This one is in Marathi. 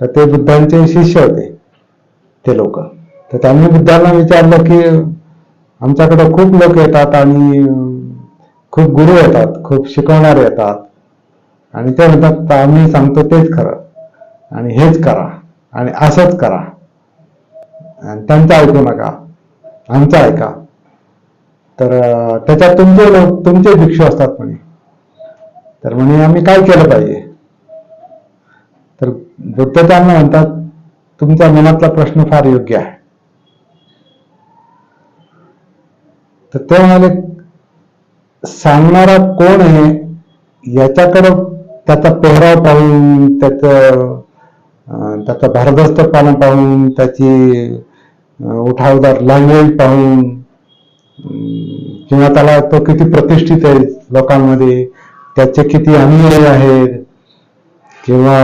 तर ते बुद्धांचे शिष्य होते ते लोक. तर त्यांनी बुद्धांना विचारलं की आमच्याकडे खूप लोक येतात आणि खूप गुरु येतात, खूप शिकवणारे येतात, आणि ते म्हणतात आम्ही सांगतो तेच खरं आणि हेच करा आणि असंच करा आणि त्यांचं ऐकू नका, आमचं ऐका. तर त्याच्यात तुमचे भिक्षू असतात म्हणे. तर म्हणे आम्ही काय केलं पाहिजे? तर बुद्ध त्यांना म्हणतात तुमच्या मनातला प्रश्न फार योग्य आहे. तर ते म्हणाले सांगणारा कोण आहे याच्याकडं त्याचा पेहराव पाहून, त्याचा भारदस्तपणा पाहून, त्याची उठावदार लँग्वेज पाहून, किंवा त्याला तो किती प्रतिष्ठित आहे लोकांमध्ये, त्याचे किती अनुयायी आहेत, किंवा